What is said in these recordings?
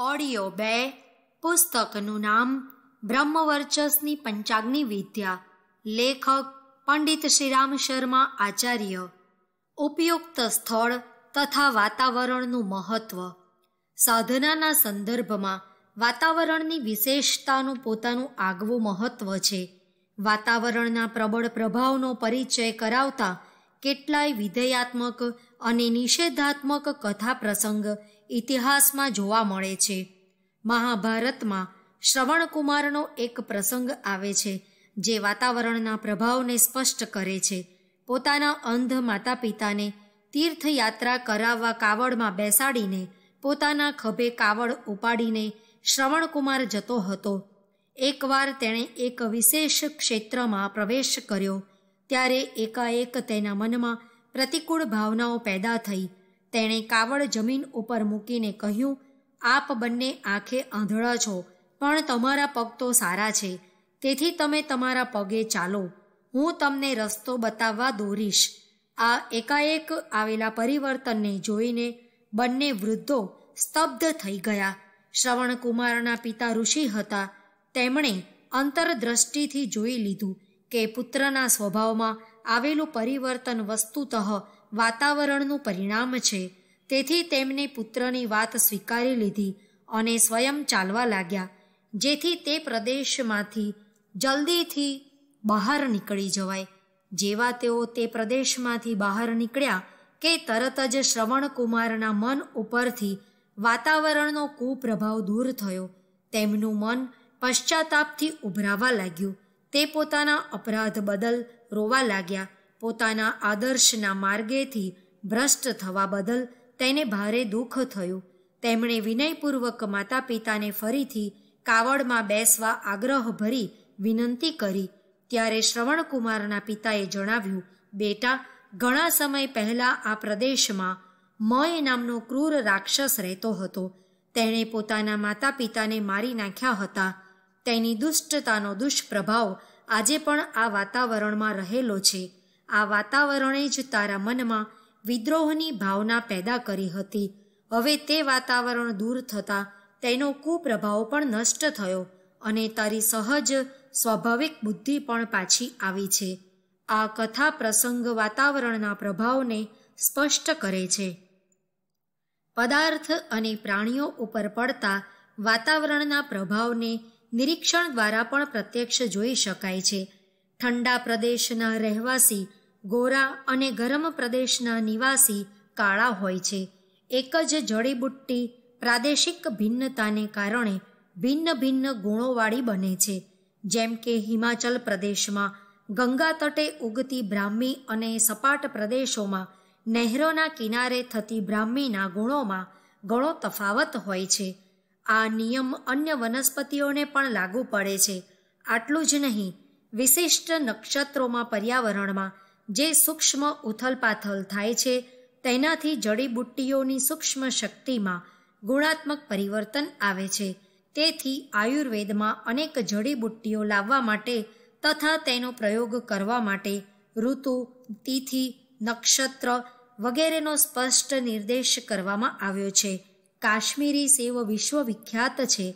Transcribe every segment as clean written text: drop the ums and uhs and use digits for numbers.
Audio 2 પુસ્તકનું નામ બ્રહ્મવર્ચસની પંચાગ્નિ વિદ્યા. લેખક પંડિત શ્રીરામ શર્મા આચાર્ય. ઉપયુક્ત સ્થળ તથા વાતાવરણનું મહત્વ. સાધનાના સંદર્ભમાં વાતાવરણની વિશેષતાનું પોતાનું આગવું મહત્વ છે. વાતાવરણના પ્રબળ પ્રભાવનો પરિચય કરાવતા કેટલાય વિધેયાત્મક અને નિષેધાત્મક કથા પ્રસંગ ઇતિહાસમાં જોવા મળે છે. મહાભારતમાં શ્રવણકુમારનો એક પ્રસંગ આવે છે જે વાતાવરણના પ્રભાવને સ્પષ્ટ કરે છે. પોતાના અંધ માતા પિતાને તીર્થયાત્રા કરાવવા કાવડમાં બેસાડીને પોતાના ખભે કાવડ ઉપાડીને શ્રવણકુમાર જતો હતો. એકવાર તેણે એક વિશેષ ક્ષેત્રમાં પ્રવેશ કર્યો ત્યારે એકાએક તેના મનમાં પ્રતિકૂળ ભાવનાઓ પેદા થઈ. તેણે કાવડ જમીન ઉપર મૂકીને કહ્યું, આપ બંને આંખે આંધળા છો, પણ તમારા પગ તો સારા છે, તેથી તમે તમારા પગે ચાલો, હું તમને રસ્તો બતાવવા દોરીશ. આ એકાએક આવેલા પરિવર્તનને જોઈને બંને વૃદ્ધો સ્તબ્ધ થઈ ગયા. શ્રવણકુમારના પિતા ઋષિ હતા. તેમણે અંતરદ્રષ્ટિથી જોઈ લીધું કે પુત્રના સ્વભાવમાં આવેલું પરિવર્તન વસ્તુતઃ વાતાવરણનું પરિણામ છે. તેથી તેમણે પુત્રની વાત સ્વીકારી લીધી અને સ્વયં ચાલવા લાગ્યા, જેથી તે પ્રદેશમાંથી જલ્દીથી બહાર નીકળી જવાય. જેવા તેઓ તે પ્રદેશમાંથી બહાર નીકળ્યા કે તરત જ શ્રવણકુમારના મન ઉપરથી વાતાવરણનો કુપ્રભાવ દૂર થયો. તેમનું મન પશ્ચાતાપથી ઉભરાવા લાગ્યું. તે પોતાના અપરાધ બદલ રોવા લાગ્યા. પોતાના આદર્શના માર્ગેથી ભ્રષ્ટ થવા બદલ તેને ભારે દુઃખ થયું. તેમણે વિનયપૂર્વક માતા પિતાને ફરીથી કાવડમાં બેસવા આગ્રહભરી વિનંતી કરી. ત્યારે શ્રવણકુમારના પિતાએ જણાવ્યું, બેટા, ઘણા સમય પહેલાં આ પ્રદેશમાં મય નામનો ક્રૂર રાક્ષસ રહેતો હતો. તેણે પોતાના માતા પિતાને મારી નાખ્યા હતા. તેની દુષ્ટતાનો દુષ્પ્રભાવ આજે પણ આ વાતાવરણમાં રહેલો છે. આ વાતાવરણે જ તારા મનમાં વિદ્રોહની ભાવના પેદા કરી હતી. હવે તે વાતાવરણ દૂર થતાં તેનો કુપ્રભાવ પણ નષ્ટ થયો અને તારી સહજ સ્વાભાવિક બુદ્ધિ પણ પાછી આવી છે. આ કથા પ્રસંગ વાતાવરણના પ્રભાવને સ્પષ્ટ કરે છે. પદાર્થ અને પ્રાણીઓ ઉપર પડતા વાતાવરણના પ્રભાવને નિરીક્ષણ દ્વારા પણ પ્રત્યક્ષ જોઈ શકાય છે. ઠંડા પ્રદેશના રહેવાસી ગોરા અને ગરમ પ્રદેશના નિવાસી કાળા હોય છે. એક જ જડીબુટ્ટી પ્રાદેશિક ભિન્નતાને કારણે ભિન્ન ભિન્ન ગુણોવાળી બને છે. જેમ કે હિમાચલ પ્રદેશમાં ગંગા તટે ઉગતી બ્રાહ્મી અને સપાટ પ્રદેશોમાં નહેરોના કિનારે થતી બ્રાહ્મીના ગુણોમાં ઘણો તફાવત હોય છે. આ નિયમ અન્ય વનસ્પતિઓને પણ લાગુ પડે છે. આટલું જ નહીં, વિશિષ્ટ નક્ષત્રોમાં પર્યાવરણમાં જે સૂક્ષ્મ ઉથલપાથલ થાય છે તેનાથી જડીબુટ્ટીઓની સૂક્ષ્મ શક્તિમાં ગુણાત્મક પરિવર્તન આવે છે. તેથી આયુર્વેદમાં અનેક જડીબુટ્ટીઓ લાવવા માટે તથા તેનો પ્રયોગ કરવા માટે ઋતુ, તિથિ, નક્ષત્ર વગેરેનો સ્પષ્ટ નિર્દેશ કરવામાં આવ્યો છે. કાશ્મીરી સેવ વિશ્વવિખ્યાત છે.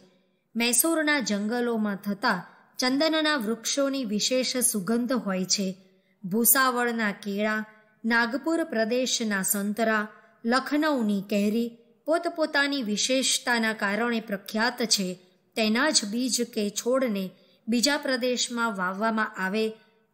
મૈસૂરના જંગલોમાં થતા ચંદનના વૃક્ષોની વિશેષ સુગંધ હોય છે. ભૂસાવળના કેળા, નાગપુર પ્રદેશના સંતરા, લખનૌની કેરી પોતપોતાની વિશેષતાના કારણે પ્રખ્યાત છે. તેના જ બીજ કે છોડને બીજા પ્રદેશમાં વાવવામાં આવે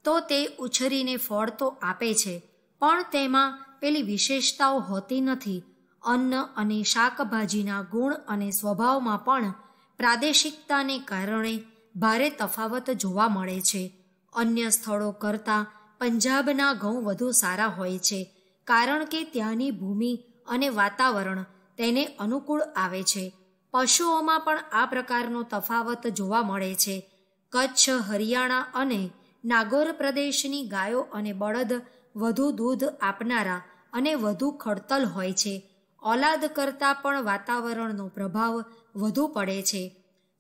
તો તે ઉછરીને ફળ તો આપે છે, પણ તેમાં પેલી વિશેષતાઓ હોતી નથી. અન્ન અને શાકભાજીના ગુણ અને સ્વભાવમાં પણ પ્રાદેશિકતાને કારણે ભારે તફાવત જોવા મળે છે. અન્ય સ્થળો કરતાં પંજાબના ઘઉં વધુ સારા હોય છે, કારણ કે ત્યાંની ભૂમિ અને વાતાવરણ તેને અનુકૂળ આવે છે. પશુઓમાં પણ આ પ્રકારનો તફાવત જોવા મળે છે. કચ્છ, હરિયાણા અને નાગોર પ્રદેશની ગાયો અને બળદ વધુ દૂધ આપનારા અને વધુ ખડતલ હોય છે. ઓલાદ કરતાં પણ વાતાવરણનો પ્રભાવ વધુ પડે છે.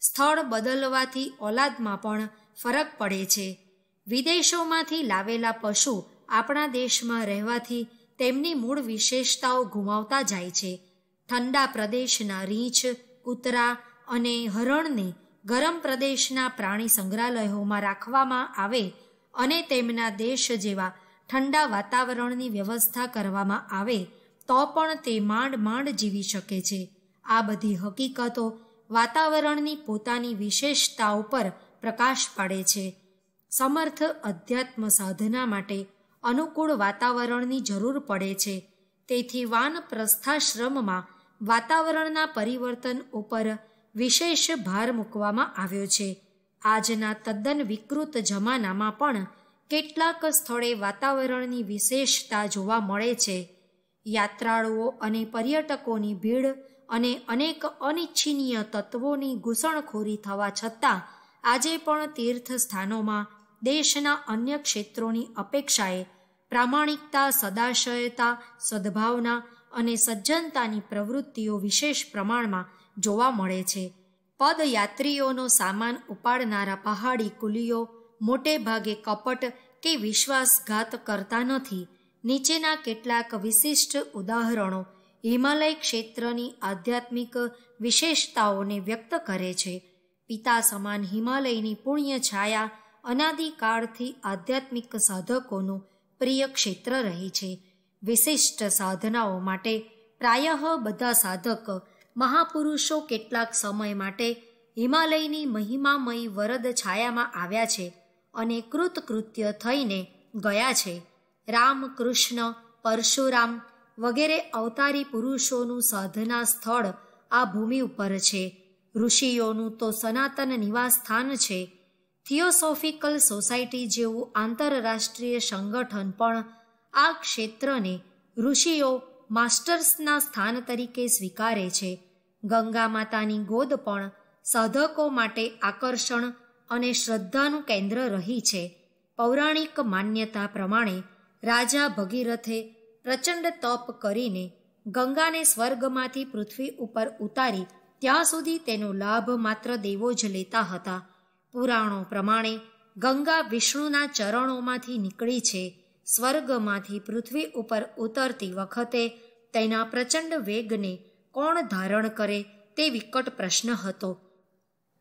સ્થળ બદલવાથી ઓલાદમાં પણ ફરક પડે છે. વિદેશોમાંથી લાવેલા પશુ આપણા દેશમાં રહેવાથી તેમની મૂળ વિશેષતાઓ ગુમાવતા જાય છે. ઠંડા પ્રદેશના રીંછ, કૂતરા અને હરણને ગરમ પ્રદેશના પ્રાણી સંગ્રહાલયોમાં રાખવામાં આવે અને તેમના દેશ જેવા ઠંડા વાતાવરણની વ્યવસ્થા કરવામાં આવે તો પણ તે માંડ જીવી શકે છે. આ બધી હકીકતો વાતાવરણની પોતાની વિશેષતાઓ પર પ્રકાશ પાડે છે. સમર્થ અધ્યાત્મ સાધના માટે અનુકૂળ વાતાવરણની જરૂર પડે છે. તેથી વાનપ્રસ્થાશ્રમમાં વાતાવરણના પરિવર્તન ઉપર વિશેષ ભાર મૂકવામાં આવ્યો છે. આજના તદ્દન વિકૃત જમાનામાં પણ કેટલાક સ્થળે વાતાવરણની વિશેષતા જોવા મળે છે. યાત્રાળુઓ અને પર્યટકોની ભીડ અને અનેક અનિચ્છનીય તત્વોની ઘૂસણખોરી થવા છતાં આજે પણ તીર્થ સ્થાનોમાં દેશના અન્ય ક્ષેત્રોની અપેક્ષાએ પ્રામાણિકતા, સદાશયતા, સદ્ભાવના અને સજ્જનતાની પ્રવૃત્તિઓ વિશેષ પ્રમાણમાં જોવા મળે છે. પદયાત્રીઓનો સામાન ઉપાડનારા પહાડી કુલીઓ મોટે ભાગે કપટ કે વિશ્વાસઘાત કરતા નથી. નીચેના કેટલાક વિશિષ્ટ ઉદાહરણો હિમાલય ક્ષેત્રની આધ્યાત્મિક વિશેષતાઓને વ્યક્ત કરે છે. પિતા સમાન હિમાલયની પુણ્ય છાયા અનાદિકાળથી આધ્યાત્મિક સાધકોનું પ્રિય ક્ષેત્ર રહી છે. વિશિષ્ટ સાધનાઓ માટે પ્રાયઃ બધા સાધક મહાપુરુષો કેટલાક સમય માટે હિમાલયની મહિમામયી વરદ છાયામાં આવ્યા છે અને કૃતકૃત્ય થઈને ગયા છે. રામ, કૃષ્ણ, પરશુરામ વગેરે અવતારી પુરુષોનું સાધના સ્થળ આ ભૂમિ ઉપર છે. ઋષિઓનું તો સનાતન નિવાસ સ્થાન છે. થિયોસોફિકલ સોસાયટી જેવું આંતરરાષ્ટ્રીય સંગઠન પણ આ ક્ષેત્રને ઋષિઓ માસ્ટર્સના સ્થાન તરીકે સ્વીકારે છે. ગંગા માતાની ગોદ પણ સાધકો માટે આકર્ષણ અને શ્રદ્ધાનું કેન્દ્ર રહી છે. પૌરાણિક માન્યતા પ્રમાણે રાજા ભગીરથે પ્રચંડ તપ કરીને ગંગાને સ્વર્ગમાંથી પૃથ્વી ઉપર ઉતારી ત્યાં સુધી તેનો લાભ માત્ર દેવો જ લેતા હતા. પુરાણો પ્રમાણે ગંગા વિષ્ણુના ચરણોમાંથી નીકળી છે. સ્વર્ગમાંથી પૃથ્વી ઉપર ઉતરતી વખતે તેના પ્રચંડ વેગને કોણ ધારણ કરે તે વિકટ પ્રશ્ન હતો.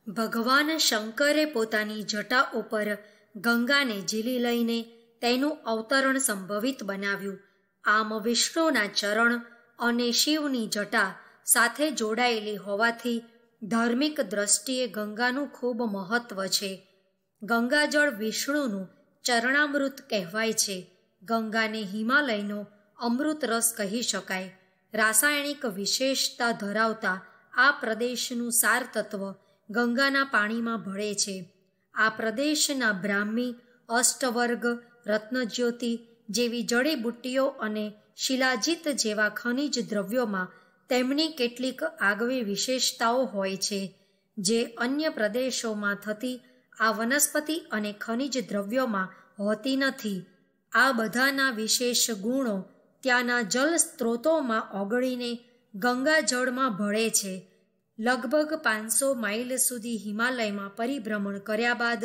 ભગવાન શંકરે પોતાની જટા ઉપર ગંગાને ઝીલી લઈને તેનું અવતરણ સંભવિત બનાવ્યું. આમ વિષ્ણુના ચરણ અને શિવની જટા સાથે જોડાયેલી હોવાથી ધાર્મિક દ્રષ્ટિએ ગંગાનું ખૂબ મહત્વ છે. ગંગાજળ વિષ્ણુનું ચરણામૃત કહેવાય છે. ગંગાને હિમાલયનો અમૃત રસ કહી શકાય. રાસાયણિક વિશેષતા ધરાવતા આ પ્રદેશનું સાર તત્વ ગંગાના પાણીમાં ભળે છે. આ પ્રદેશના બ્રાહ્મી, અષ્ટવર્ગ, રત્નજ્યોતિ જેવી જડીબુટ્ટીઓ અને શિલાજીત જેવા ખનિજ દ્રવ્યોમાં તેમની કેટલીક આગવી વિશેષતાઓ હોય છે જે અન્ય પ્રદેશોમાં થતી આ વનસ્પતિ અને ખનિજ દ્રવ્યોમાં હોતી નથી. આ બધાના વિશેષ ગુણો ત્યાંના જળ સ્ત્રોતોમાં ઓગળીને ગંગા જળમાં ભળે છે. લગભગ 500 માઇલ સુધી હિમાલયમાં પરિભ્રમણ કર્યા બાદ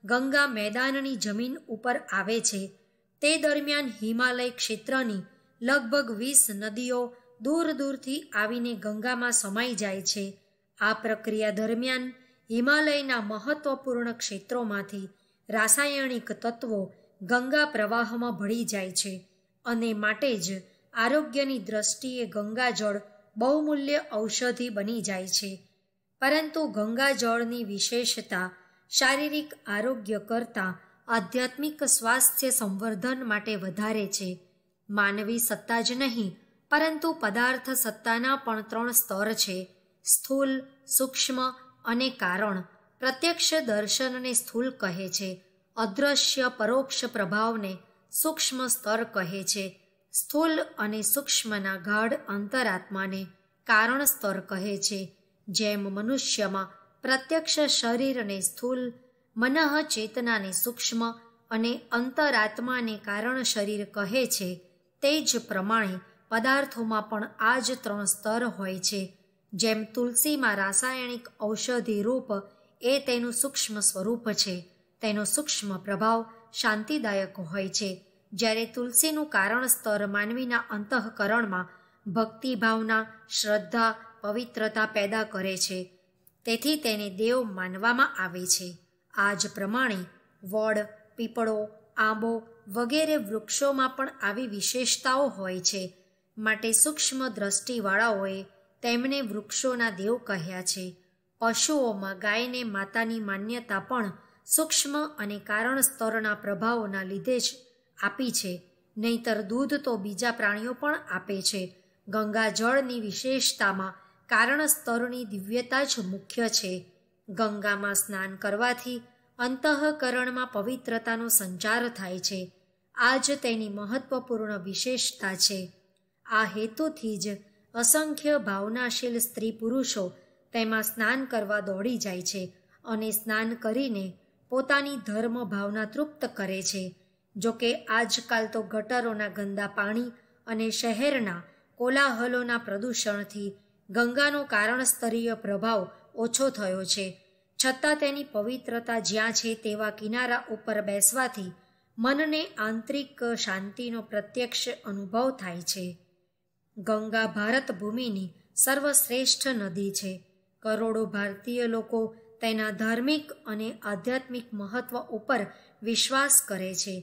ગંગા મેદાનની જમીન ઉપર આવે છે. તે દરમિયાન હિમાલય ક્ષેત્રની લગભગ 20 નદીઓ દૂર દૂરથી આવીને ગંગામાં સમાઈ જાય છે. આ પ્રક્રિયા દરમિયાન હિમાલયના મહત્વપૂર્ણ ક્ષેત્રોમાંથી રાસાયણિક તત્વો ગંગા પ્રવાહમાં ભળી જાય છે અને માટે જ આરોગ્યની દ્રષ્ટિએ ગંગાજળ બહુમૂલ્ય ઔષધિ બની જાય છે. પરંતુ ગંગાજળની વિશેષતા શારીરિક આરોગ્ય કરતાં આધ્યાત્મિક સ્વાસ્થ્ય સંવર્ધન માટે વધારે છે. માનવી સત્તા જ નહીં પરંતુ પદાર્થ સત્તાના પણ 3 સ્તર છે: સ્થૂલ, સૂક્ષ્મ અને કારણ. પ્રત્યક્ષ દર્શનને સ્થૂલ કહે છે. અદૃશ્ય પરોક્ષ પ્રભાવને સૂક્ષ્મ સ્તર કહે છે. સ્થૂલ અને સૂક્ષ્મના ગાઢ અંતરાત્માને કારણ સ્તર કહે છે. જેમ મનુષ્યમાં પ્રત્યક્ષ શરીરને સ્થૂલ, મનઃ ચેતનાને સૂક્ષ્મ અને અંતરાત્માને કારણ શરીર કહે છે, તે જ પ્રમાણે પદાર્થોમાં પણ આ જ 3 સ્તર હોય છે. જેમ તુલસીમાં રાસાયણિક ઔષધિ રૂપ એ તેનું સૂક્ષ્મ સ્વરૂપ છે, તેનો સૂક્ષ્મ પ્રભાવ શાંતિદાયક હોય છે, જ્યારે તુલસીનું કારણ સ્તર માનવીના અંતઃકરણમાં ભક્તિ ભાવના, શ્રદ્ધા પવિત્રતા પેદા કરે છે, તેથી તેને દેવ માનવામાં આવે છે. આ જ પ્રમાણે વડ, પીપળો, આંબો વગેરે વૃક્ષોમાં પણ આવી વિશેષતાઓ હોય છે. માટે સૂક્ષ્મ દ્રષ્ટિવાળાઓએ તેમને વૃક્ષોના દેવ કહ્યા છે. પશુઓમાં ગાયને માતાની માન્યતા પણ સૂક્ષ્મ અને કારણ સ્તરના પ્રભાવોના લીધે જ આપી છે, નહીંતર દૂધ તો બીજા પ્રાણીઓ પણ આપે છે. ગંગાજળની વિશેષતામાં કારણ સ્તરની દિવ્યતા જ મુખ્ય છે. ગંગામાં સ્નાન કરવાથી અંતઃકરણમાં પવિત્રતાનો સંચાર થાય છે. આ જ તેની મહત્વપૂર્ણ વિશેષતા છે. આ હેતુથી જ અસંખ્ય ભાવનાશીલ સ્ત્રી પુરુષો તેમાં સ્નાન કરવા દોડી જાય છે અને સ્નાન કરીને પોતાની ધર્મ ભાવના તૃપ્ત કરે છે. જોકે આજકાલ તો ગટરોના ગંદા પાણી અને શહેરના કોલાહલોના પ્રદૂષણથી ગંગાનો કારણસ્તરીય પ્રભાવ ઓછો થયો છે. છતાં તેની પવિત્રતા જ્યાં છે તેવા કિનારા ઉપર બેસવાથી મનને આંતરિક શાંતિનો પ્રત્યક્ષ અનુભવ થાય છે. ગંગા ભારત ભૂમિની સર્વશ્રેષ્ઠ નદી છે. કરોડો ભારતીય લોકો તેના ધાર્મિક અને આધ્યાત્મિક મહત્વ ઉપર વિશ્વાસ કરે છે.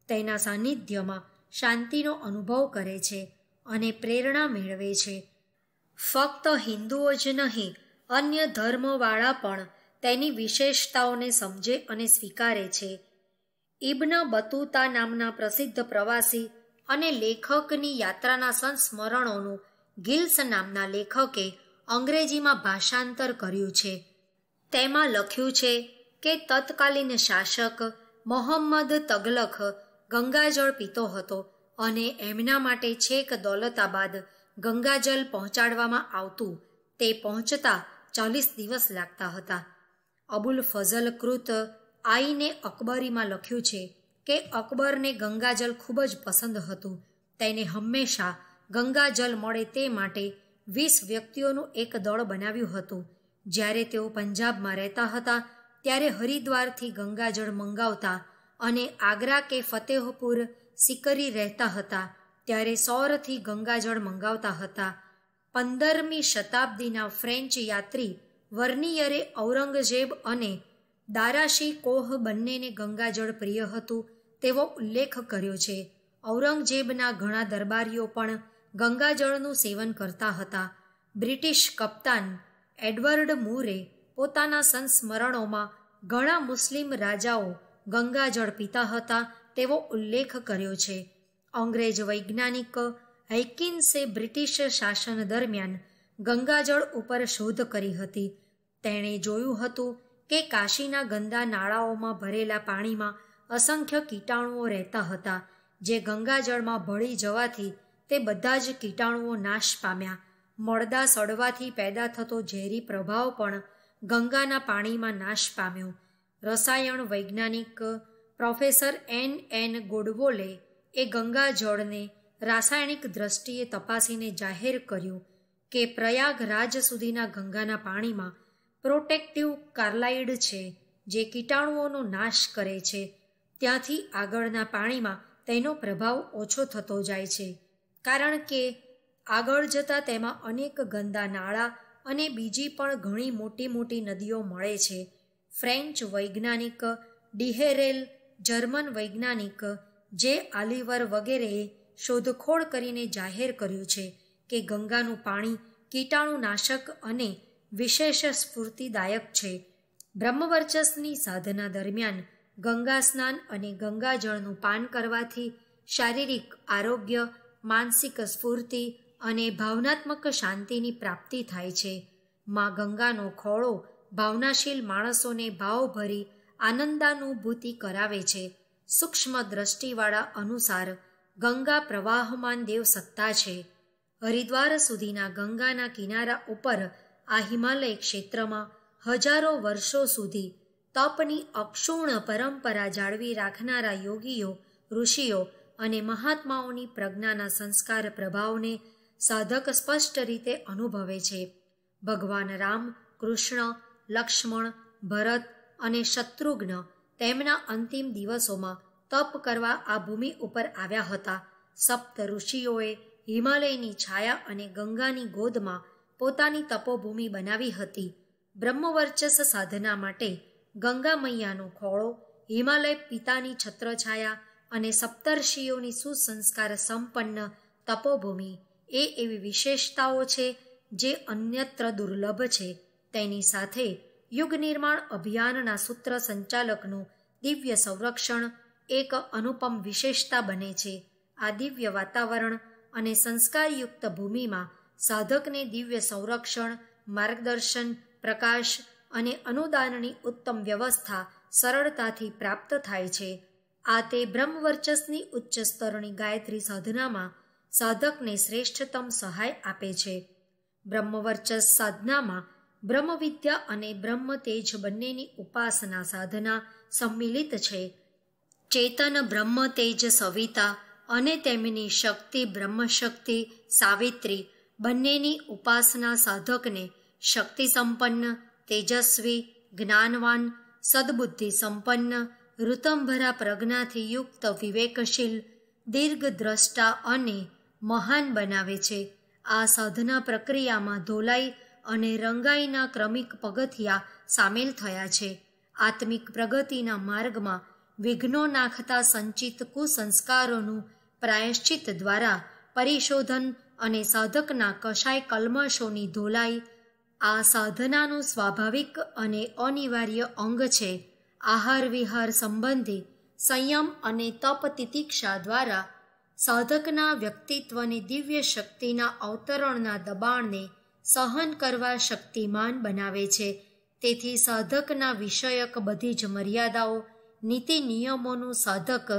તેના સાનિધ્યમાં શાંતિનો અનુભવ કરે છે અને પ્રેરણા મેળવે છે. ફક્ત હિન્દુઓ જ નહીં, અન્ય ધર્મવાળા પણ તેની વિશેષતાઓને સમજે અને સ્વીકારે છે. ઇબ્ન બતુતા નામના પ્રસિદ્ધ પ્રવાસી અને લેખકની યાત્રાના સંસ્મરણોનું ગિલ્સ નામના લેખકે અંગ્રેજીમાં ભાષાંતર કર્યું છે. તેમાં લખ્યું છે કે તત્કાલીન શાસક મોહમ્મદ તગલખ ગંગાજળ પીતો હતો અને એમના માટે છેક દૌલતાબાદ ગંગાજલ પહોંચાડવામાં આવતું. તે પહોંચતા 40 દિવસ લાગતા હતા. અબુલ ફઝલ કૃત આઈને અકબરીમાં લખ્યું છે કે અકબરને ગંગાજલ ખૂબ જ પસંદ હતું. તેને હંમેશા ગંગાજલ મળે તે માટે 20 વ્યક્તિઓનું એક દળ બનાવ્યું હતું. જ્યારે તેઓ પંજાબમાં રહેતા હતા ત્યારે હરિદ્વારથી ગંગાજળ મંગાવતા અને આગ્રા કે ફતેહપુર સિકરી રહેતા હતા ત્યારે સૌરથી ગંગાજળ મંગાવતા હતા. 15મી શતાબ્દીના ફ્રેન્ચ યાત્રી વર્નિયરે ઔરંગઝેબ અને દારાશી કોહ બંનેને ગંગાજળ પ્રિય હતું તેવો ઉલ્લેખ કર્યો છે. ઔરંગઝેબના ઘણા દરબારીઓ પણ ગંગાજળનું સેવન કરતા હતા. બ્રિટિશ કપ્તાન એડવર્ડ મૂરે પોતાના સંસ્મરણોમાં ઘણા મુસ્લિમ રાજાઓ ગંગાજળ પીતા હતા તેવો ઉલ્લેખ કર્યો છે. અંગ્રેજ વૈજ્ઞાનિક હૈકિન્સે બ્રિટિશ શાસન દરમિયાન ગંગાજળ ઉપર શોધ કરી હતી. તેણે જોયું હતું કે કાશીના ગંદા નાળાઓમાં ભરેલા પાણીમાં અસંખ્ય કીટાણુઓ રહેતા હતા, જે ગંગાજળમાં ભળી જવાથી તે બધા જ કીટાણુઓ નાશ પામ્યા. મળદા સડવાથી પેદા થતો ઝેરી પ્રભાવ પણ ગંગાના પાણીમાં નાશ પામ્યો. રસાયણ વૈજ્ઞાનિક પ્રોફેસર એન ગોડવોલે એ ગંગાજળને રાસાયણિક દ્રષ્ટિએ તપાસીને જાહેર કર્યું કે પ્રયાગરાજ સુધીના ગંગાના પાણીમાં પ્રોટેક્ટિવ કાર્લાઇડ છે, જે કીટાણુઓનો નાશ કરે છે. ત્યાંથી આગળના પાણીમાં તેનો પ્રભાવ ઓછો થતો જાય છે, કારણ કે આગળ જતાં તેમાં અનેક ગંદા નાળા અને બીજી પણ ઘણી મોટી મોટી નદીઓ મળે છે. ફ્રેન્ચ વૈજ્ઞાનિક ડિહેરેલ, જર્મન વૈજ્ઞાનિક જે આલિવર વગેરેએ શોધખોળ કરીને જાહેર કર્યું છે કે ગંગાનું પાણી કીટાણુનાશક અને વિશેષ સ્ફૂર્તિદાયક છે. બ્રહ્મવર્ચસની સાધના દરમિયાન ગંગા સ્નાન અને ગંગાજળનું પાન કરવાથી શારીરિક આરોગ્ય, માનસિક સ્ફૂર્તિ અને ભાવનાત્મક શાંતિની પ્રાપ્તિ થાય છે. માં ગંગાનો ખોળો ભાવનાશીલ માણસોને ભાવભરી આનંદાનુભૂતિ કરાવે છે. સૂક્ષ્મ દ્રષ્ટિવાળા અનુસાર ગંગા પ્રવાહમાન દેવ સત્તા છે. હરિદ્વાર સુધીના ગંગાના કિનારા ઉપર આ હિમાલય ક્ષેત્રમાં હજારો વર્ષો સુધી તપની અક્ષુણ્ણ પરંપરા જાળવી રાખનારા યોગીઓ, ઋષિઓ અને મહાત્માઓની પ્રજ્ઞાના સંસ્કાર પ્રભાવને સાધક સ્પષ્ટ રીતે અનુભવે છે. ભગવાન રામ, કૃષ્ણ, લક્ષ્મણ, ભરત અને શત્રુઘ્ન તેમના અંતિમ દિવસોમાં તપ કરવા આ ભૂમિ ઉપર આવ્યા હતા. સપ્ત ઋષિઓએ હિમાલયની છાયા અને ગંગાની ગોદમાં પોતાની તપોભૂમિ બનાવી હતી. બ્રહ્મવર્ચસ સાધના માટે ગંગા મૈયાનો ખોળો, હિમાલય પિતાની છત્રછાયા અને સપ્તર્ષિઓની સુસંસ્કાર સંપન્ન તપોભૂમિ એ એવી વિશેષતાઓ છે જે અન્યત્ર દુર્લભ છે. તેની સાથે યુગ નિર્માણ અભિયાનના સૂત્ર સંચાલકનું દિવ્ય સંરક્ષણ એક અનુપમ વિશેષતા બને છે. આ દિવ્ય વાતાવરણ અને સંસ્કારયુક્ત ભૂમિમાં સાધકને દિવ્ય સંરક્ષણ, માર્ગદર્શન, પ્રકાશ અને અનુદાનની ઉત્તમ વ્યવસ્થા સરળતાથી પ્રાપ્ત થાય છે. આ તે બ્રહ્મવર્ચસની ઉચ્ચ સ્તરની ગાયત્રી સાધનામાં સાધકને શ્રેષ્ઠતમ સહાય આપે છે. બ્રહ્મવર્ચસ સાધનામાં બ્રહ્મવિદ્યા અને બ્રહ્મ તેજ બંનેની ઉપાસના સાધના સંમિલિત છે. ચેતન બ્રહ્મ તેજ સવિતા અને તેમની શક્તિ બ્રહ્મશક્તિ સાવિત્રી બંનેની ઉપાસના સાધકને શક્તિ સંપન્ન, તેજસ્વી, જ્ઞાનવાન, સદબુદ્ધિ સંપન્ન, ઋતંભરા પ્રજ્ઞાથી યુક્ત, વિવેકશીલ, દીર્ઘદ્રષ્ટા અને મહાન બનાવે છે. આ સાધના પ્રક્રિયામાં ધોલાઈ અને રંગાઈના ક્રમિક પગથિયા સામેલ થયા છે. આત્મિક પ્રગતિના માર્ગમાં વિઘ્નો નાખતા સંચિત કુસંસ્કારોનું પ્રાયશ્ચિત દ્વારા પરિશોધન અને સાધકના કશાય કલ્મશોની ધોલાઈ આ સાધનાનું સ્વાભાવિક અને અનિવાર્ય અંગ છે. આહાર વિહાર સંબંધી સંયમ અને તપ તિતિક્ષા દ્વારા સાધકના વ્યક્તિત્વને દિવ્ય શક્તિના અવતરણના દબાણને સહન કરવા શક્તિમાન બનાવે છે. તેથી સાધકના વિષયક બધી જ મર્યાદાઓ, નીતિ નિયમોનું સાધક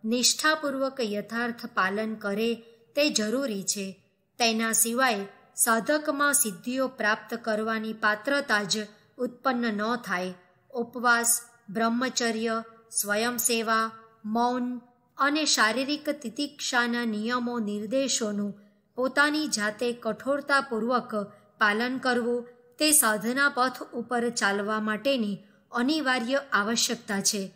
નિષ્ઠાપૂર્વક યથાર્થ પાલન કરે તે જરૂરી છે. તેના સિવાય સાધકમાં સિદ્ધિઓ પ્રાપ્ત કરવાની પાત્રતા જ ઉત્પન્ન ન થાય. ઉપવાસ, બ્રહ્મચર્ય, સ્વયંસેવા, મૌન અને શારીરિક તિતિક્ષાના નિયમો નિર્દેશોનું પોતાની જાતે કઠોરતાપૂર્વક પાલન કરવું તે સાધના પથ ઉપર ચાલવા માટેની અનિવાર્ય આવશ્યકતા છે.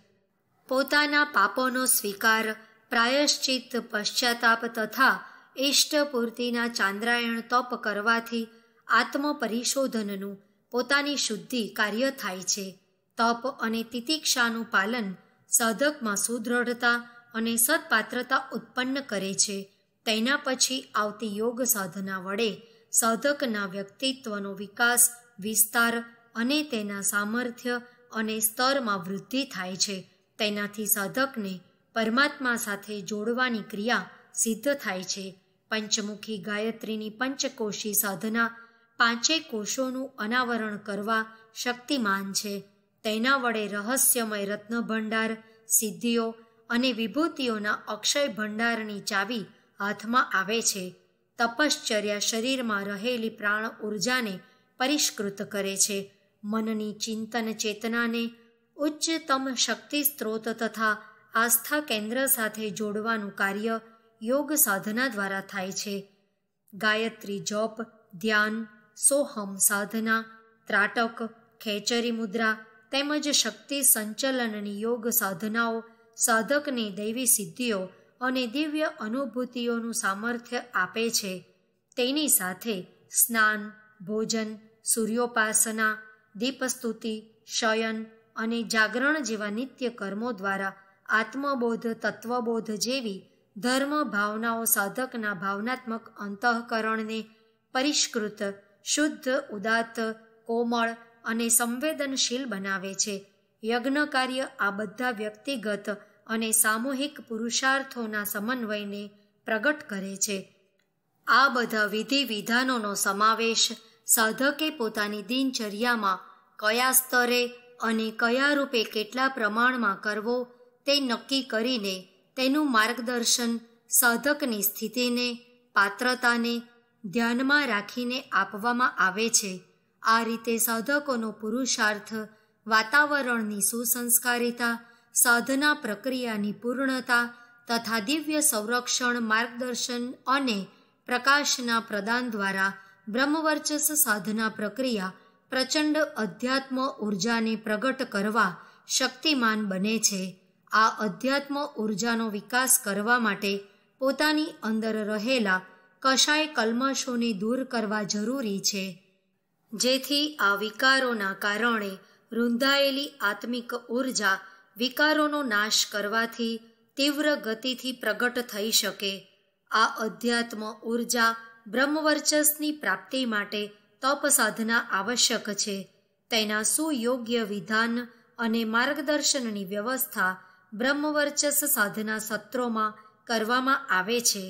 પોતાના પાપોનો સ્વીકાર, પ્રાયશ્ચિત, પશ્ચાતાપ તથા ઇષ્ટપૂર્તિના ચાંદ્રાયણ તપ કરવાથી આત્મપરિશોધનનું પોતાની શુદ્ધિ કાર્ય થાય છે. તપ અને તિતિક્ષાનું પાલન સાધકમાં સુદૃઢતા અને સત્પાત્રતા ઉત્પન્ન કરે છે. તેના પછી આવતી યોગ સાધના વડે સાધકના વ્યક્તિત્વનો વિકાસ, વિસ્તાર અને તેના સામર્થ્ય અને સ્તરમાં વૃદ્ધિ થાય છે. તેનાથી સાધકને પરમાત્મા સાથે જોડવાની ક્રિયા સિદ્ધ થાય છે. પંચમુખી ગાયત્રીની પંચકોશી સાધના પાંચેય કોષોનું અનાવરણ કરવા શક્તિમાન છે. તેના વડે રહસ્યમય રત્ન ભંડાર, સિદ્ધિઓ અને વિભૂતિઓના અક્ષય ભંડારની ચાવી હાથમાં આવે છે. તપશ્ચર્યા શરીરમાં રહેલી પ્રાણ ઉર્જાને પરિષ્કૃત કરે છે. મનની ચિંતન ચેતનાને ઉચ્ચતમ શક્તિ સ્ત્રોત તથા આસ્થા કેન્દ્ર સાથે જોડવાનું કાર્ય યોગ સાધના દ્વારા થાય છે. ગાયત્રી જપ, ધ્યાન, સોહમ સાધના, ત્રાટક, ખેચરી મુદ્રા તેમજ શક્તિ સંચલનની યોગ સાધનાઓ સાધકને દૈવી સિદ્ધિઓ અને દિવ્ય અનુભૂતિઓનું સામર્થ્ય આપે છે. તેની સાથે સ્નાન, ભોજન, સૂર્યોપાસના, દીપસ્તુતિ, શયન અને જાગરણ જેવા નિત્ય કર્મો દ્વારા આત્મબોધ, તત્વબોધ જેવી ધર્મ ભાવનાઓ સાધકના ભાવનાત્મક અંતઃકરણને પરિષ્કૃત, શુદ્ધ, ઉદાત્ત, કોમળ અને સંવેદનશીલ બનાવે છે. યજ્ઞ કાર્ય આ બધા વ્યક્તિગત અને સામૂહિક પુરુષાર્થોના સમન્વયને પ્રગટ કરે છે. આ બધા વિધિ વિધાનોનો સમાવેશ સાધકે પોતાની દિનચર્યામાં કયા સ્તરે અને કયા રૂપે કેટલા પ્રમાણમાં કરવો તે નક્કી કરીને તેનું માર્ગદર્શન સાધકની સ્થિતિને, પાત્રતાને ધ્યાનમાં રાખીને આપવામાં આવે છે. આ રીતે સાધકોનો પુરુષાર્થ, વાતાવરણની સુસંસ્કારિતા, સાધના પ્રક્રિયાની પૂર્ણતા તથા દિવ્ય સંરક્ષણ, માર્ગદર્શન અને પ્રકાશના પ્રદાન દ્વારા બ્રહ્મવર્ચસ સાધના પ્રક્રિયા પ્રચંડ અધ્યાત્મ ઉર્જાને પ્રગટ કરવા શક્તિમાન બને છે. આ અધ્યાત્મ ઉર્જાનો વિકાસ કરવા માટે પોતાની અંદર રહેલા કશાય કલ્મશોને દૂર કરવા જરૂરી છે, જેથી આ વિકારોના કારણે રૂંધાયેલી આત્મિક ઉર્જા વિકારોનો નાશ કરવાથી તીવ્ર ગતિથી પ્રગટ થઈ શકે. આ અધ્યાત્મ ઉર્જા બ્રહ્મવર્ચસની પ્રાપ્તિ માટે તપ સાધના આવશ્યક છે. તેના સુયોગ્ય વિધાન અને માર્ગદર્શનની વ્યવસ્થા બ્રહ્મવર્ચસ સાધના સત્રોમાં કરવામાં આવે છે.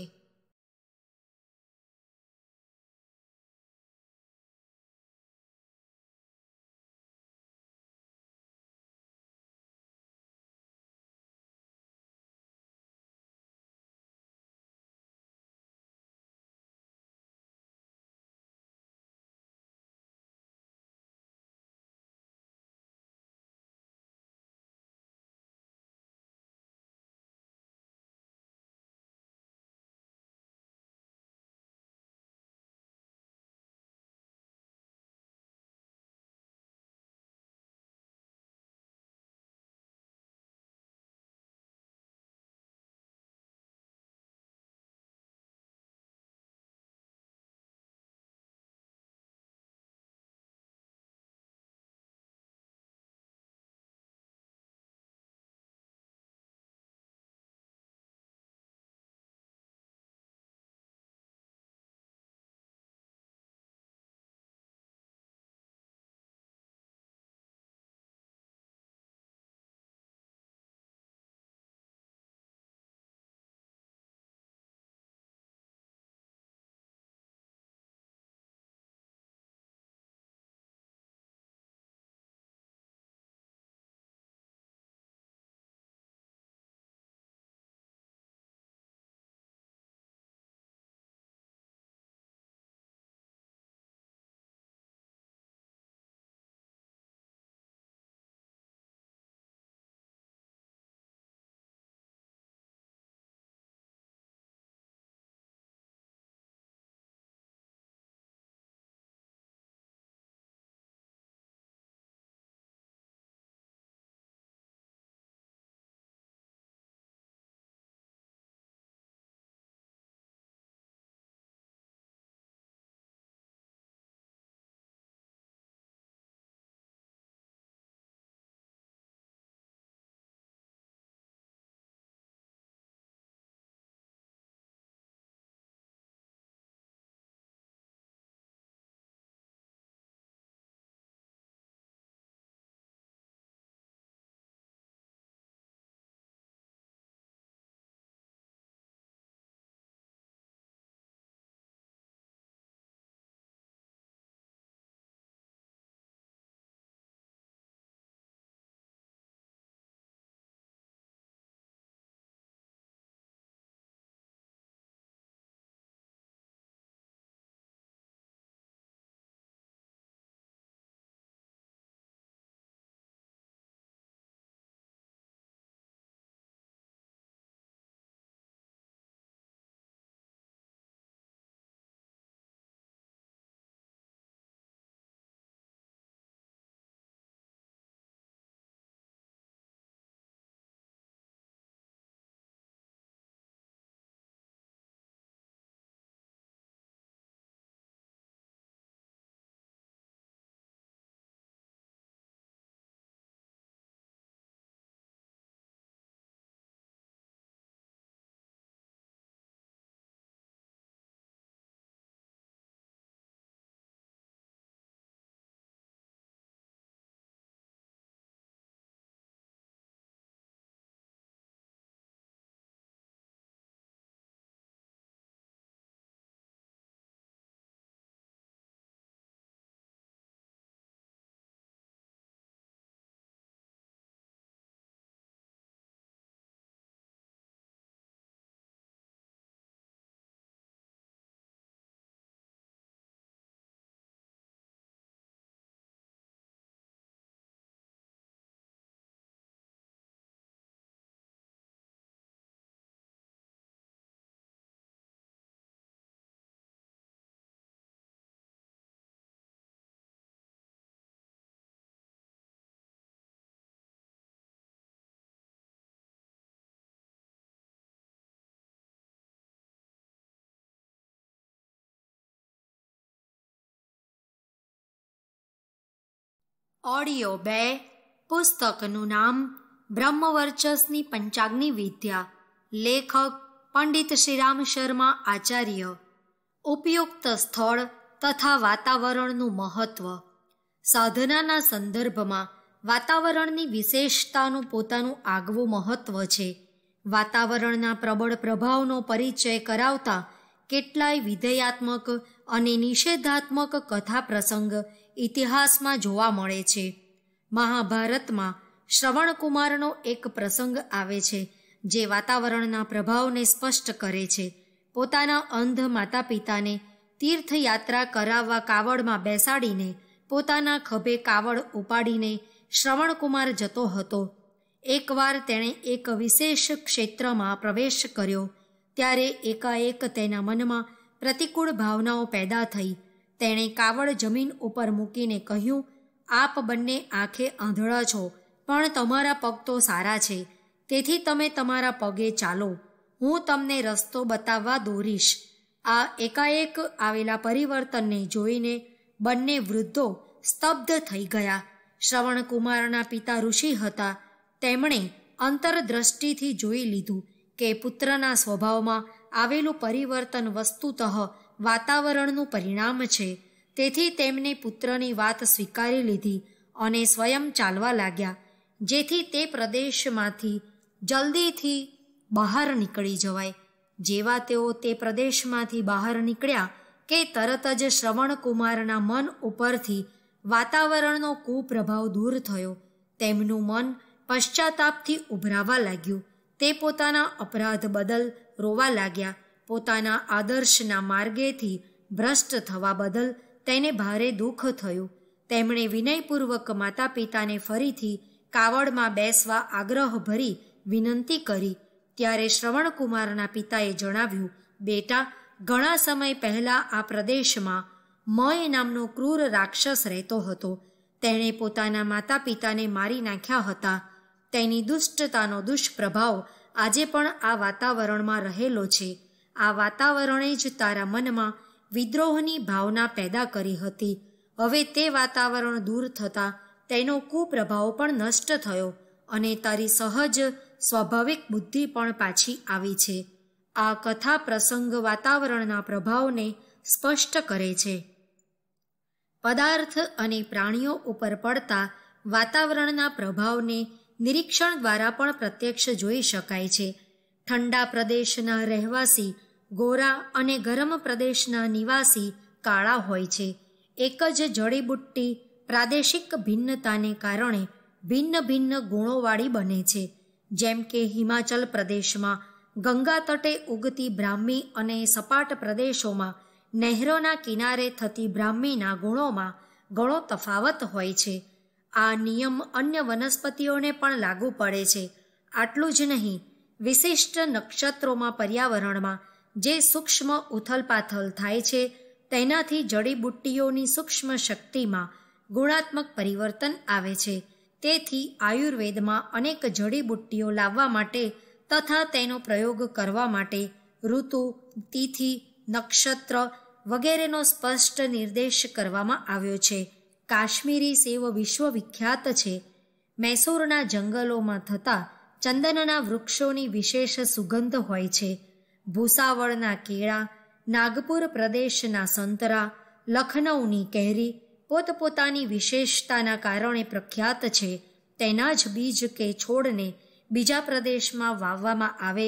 ઓડિયો 2 પુસ્તકનું નામ બ્રહ્મવર્ચસની પંચાગ્નિ વિદ્યા. લેખક પંડિત શ્રીરામ શર્મા આચાર્ય. ઉપયુક્ત સ્થળ તથા વાતાવરણનું મહત્વ. સાધનાના સંદર્ભમાં વાતાવરણની વિશેષતાનું પોતાનું આગવું મહત્વ છે. વાતાવરણના પ્રબળ પ્રભાવનો પરિચય કરાવતા કેટલાય વિધેયાત્મક અને નિષેધાત્મક કથા પ્રસંગ ઇતિહાસમાં જોવા મળે છે. મહાભારતમાં શ્રવણકુમારનો એક પ્રસંગ આવે છે જે વાતાવરણના પ્રભાવને સ્પષ્ટ કરે છે. પોતાના અંધ માતા પિતાને તીર્થયાત્રા કરાવવા કાવડમાં બેસાડીને પોતાના ખભે કાવડ ઉપાડીને શ્રવણકુમાર જતો હતો. એકવાર તેણે એક વિશેષ ક્ષેત્રમાં પ્રવેશ કર્યો ત્યારે એકાએક તેના મનમાં પ્રતિકૂળ ભાવનાઓ પેદા થઈ. તેણે કાવડ જમીન ઉપર મૂકીને કહ્યું, આપ બંને આંખે આંધળા છો, પણ તમારા પગ તો સારા છે, તેથી તમે તમારા પગે ચાલો, હું તમને રસ્તો બતાવવા દોરીશ. આ એકાએક આવેલા પરિવર્તનને જોઈને બંને વૃદ્ધો સ્તબ્ધ થઈ ગયા. શ્રવણકુમારના પિતા ઋષિ હતા. તેમણે અંતરદ્રષ્ટિથી જોઈ લીધું કે પુત્રના સ્વભાવમાં આવેલું પરિવર્તન વસ્તુતઃ વાતાવરણનું પરિણામ છે. તેથી તેમને પુત્રની વાત સ્વીકારી લીધી અને સ્વયં ચાલવા લાગ્યા, જેથી તે પ્રદેશમાંથી જલ્દીથી બહાર નીકળી જવાય. જેવા તેઓ તે પ્રદેશમાંથી બહાર નીકળ્યા કે તરત જ શ્રવણકુમારના મન ઉપરથી વાતાવરણનો કુપ્રભાવ દૂર થયો. તેમનું મન પશ્ચાતાપથી ઉભરાવા લાગ્યું. તે પોતાના અપરાધ બદલ રોવા લાગ્યા. પોતાના આદર્શના માર્ગેથી ભ્રષ્ટ થવા બદલ તેને ભારે દુઃખ થયું. તેમણે વિનયપૂર્વક માતા પિતાને ફરીથી કાવડમાં બેસવા આગ્રહભરી વિનંતી કરી. ત્યારે શ્રવણકુમારના પિતાએ જણાવ્યું, બેટા, ઘણા સમય પહેલાં આ પ્રદેશમાં મય નામનો ક્રૂર રાક્ષસ રહેતો હતો. તેણે પોતાના માતા પિતાને મારી નાખ્યા હતા. તેની દુષ્ટતાનો દુષ્પ્રભાવ આજે પણ આ વાતાવરણમાં રહેલો છે. આ વાતાવરણે જ તારા મનમાં વિદ્રોહની ભાવના પેદા કરી હતી. હવે તે વાતાવરણ દૂર થતાં તેનો કુપ્રભાવ પણ નષ્ટ થયો અને તારી સહજ સ્વાભાવિક બુદ્ધિ પણ પાછી આવી છે. આ કથા પ્રસંગ વાતાવરણના પ્રભાવને સ્પષ્ટ કરે છે. પદાર્થ અને પ્રાણીઓ ઉપર પડતા વાતાવરણના પ્રભાવને નિરીક્ષણ દ્વારા પણ પ્રત્યક્ષ જોઈ શકાય છે. ઠંડા પ્રદેશના રહેવાસી ગોરા અને ગરમ પ્રદેશના નિવાસી કાળા હોય છે. એક જ જડીબુટ્ટી પ્રાદેશિક ભિન્નતાને કારણે ભિન્ન ભિન્ન ગુણોવાળી બને છે. જેમ કે હિમાચલ પ્રદેશમાં ગંગા તટે ઉગતી બ્રાહ્મી અને સપાટ પ્રદેશોમાં નહેરોના કિનારે થતી બ્રાહ્મીના ગુણોમાં ઘણો તફાવત હોય છે. આ નિયમ અન્ય વનસ્પતિઓને પણ લાગુ પડે છે. આટલું જ નહીં, વિશિષ્ટ નક્ષત્રોમાં પર્યાવરણમાં જે સૂક્ષ્મ ઉથલપાથલ થાય છે તેનાથી જડીબુટ્ટીઓની સૂક્ષ્મ શક્તિમાં ગુણાત્મક પરિવર્તન આવે છે. તેથી આયુર્વેદમાં અનેક જડીબુટ્ટીઓ લાવવા માટે તથા તેનો પ્રયોગ કરવા માટે ઋતુ, તિથિ, નક્ષત્ર વગેરેનો સ્પષ્ટ નિર્દેશ કરવામાં આવ્યો છે. કાશ્મીરી સેવ વિશ્વવિખ્યાત છે. મૈસૂરના જંગલોમાં થતા ચંદનના વૃક્ષોની વિશેષ સુગંધ હોય છે. ભૂસાવળના કેળા, નાગપુર પ્રદેશના સંતરા, લખનૌની કેરી પોતપોતાની વિશેષતાના કારણે પ્રખ્યાત છે. તેના જ બીજ કે છોડને બીજા પ્રદેશમાં વાવવામાં આવે